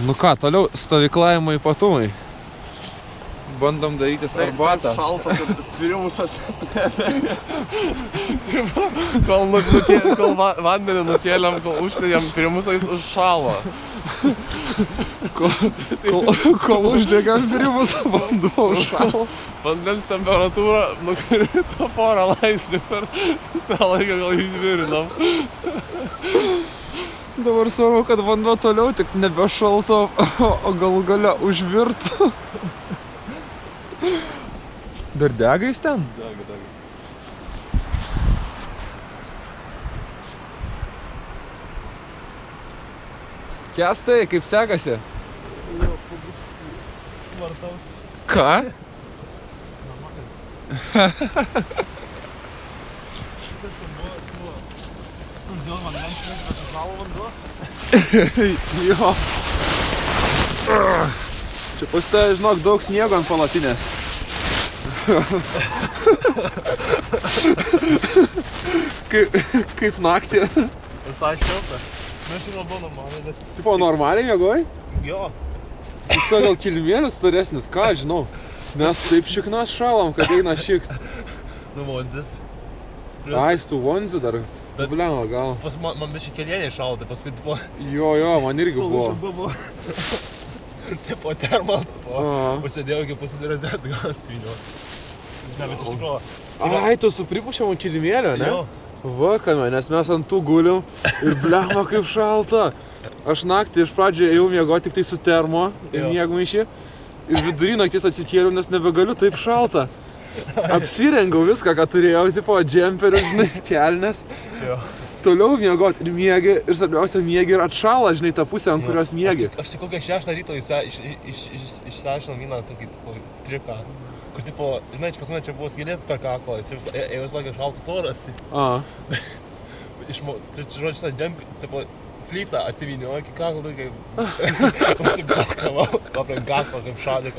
Nu ką, toliau stovyklavimo ypatumai. Bandom daryti arbatą. Šalta, kad primusas. Kol vandenį nukėlėm, kol užtėjom, primusais užšalo. Kol uždegam primusą, vanduo užšalo. Vandens temperatūra nukrito 4 laipsnių per tą laiką, gal išvirinom. Dabar svarbu, kad vanduo toliau tik nebešalto, o galų gale užvirtų. Dar degais ten? Dega. Kęstai, kaip sekasi? Ką? Jo. Čia pas tave, žinok, daug sniego ant palapinės. Kaip naktį. Visai šilta. Mes jau buvo normaliai. Tipo, normaliai mėgoj? Jo. Jis gal kilimėlis staresnis, ką žinau. Mes taip šiknas šalam, kad eina šikt. Nu, vonzis. Ai, su vonziu dar. Problema gal. Man biškai kelieniai šaltai, paskui tipo... Jo, man irgi buvo. Buvo. Tipo termal, pasėdėjau iki pusės rezervų, gal atsvyniau. Ne, bet iš tikrųjų. Ai, tu su pripučiamu kilimėliu, ne? Jo. Va, kame, nes mes ant tų gulium ir blemba kaip šalta. Aš naktį iš pradžio ėjau miegoti tik tai su termo ir miegmaišį. Ir vidury naktis atsikėliau, nes nebegaliu, taip šalta. Apsirengiau viską, ką turėjau, tipo džemperių, žinai, kelnes. Jo. Toliau miegoti ir miegi, ir svarbiausia miegi ir atšala, žinai, tą pusę, ant kurios miegi. Aš tik kokią 6 ryto išsiaiškinau vieną tokį tipo triką. Kur tipo, žinai, pas mane čia buvo skylėt per kaklą, čia vis laikas šaltas oras. Čia žodžiu, tą džempį, tipo, flysą atsivyniau iki kaklo, kaip užsiblokavau, aplink kaklą, kaip šalį.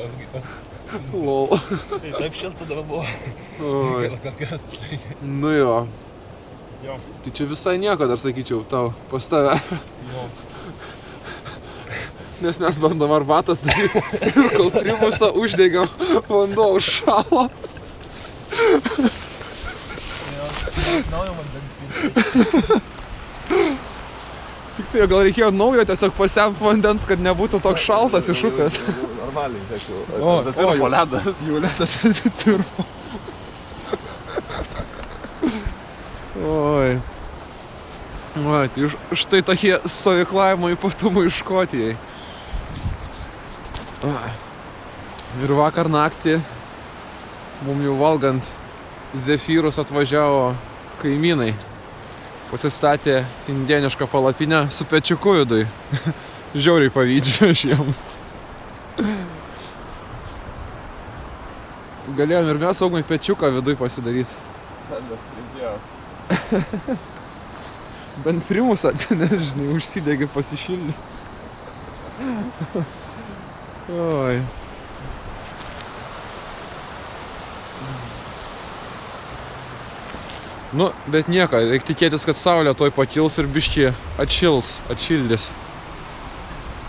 Lol. Taip šilta dabar buvo. Nu jo. Jo. Tai čia visai nieko dar sakyčiau tau, pas tave. Jo. Nes mes bandom arbatas daryti ir kol primusą uždegam, vanduo užšalo. Jo. Naujo vandens. Tiksliai, gal reikėjo naujo tiesiog pasemt vandens, kad nebūtų toks šaltas iš upės. Normaliai, žiūrėk. O, ledas. Jau ledas atitirpo. Oi. Oi, tai štai tokie stovyklavimo ypatumai Škotijai. Ir vakar naktį mum jau valgant zefyrus atvažiavo kaimynai. Pasistatė indienišką palapinę su pečiuku viduj. Žiauriai pavydžiu aš jiems. Galėjom ir mes saugumai pečiuką viduj pasidaryti. Bent primusą atsinežinai, užsidegi pasišildį. Oi. Nu, bet nieko, reikia tikėtis, kad saulė toj pakils ir biškį atšildys.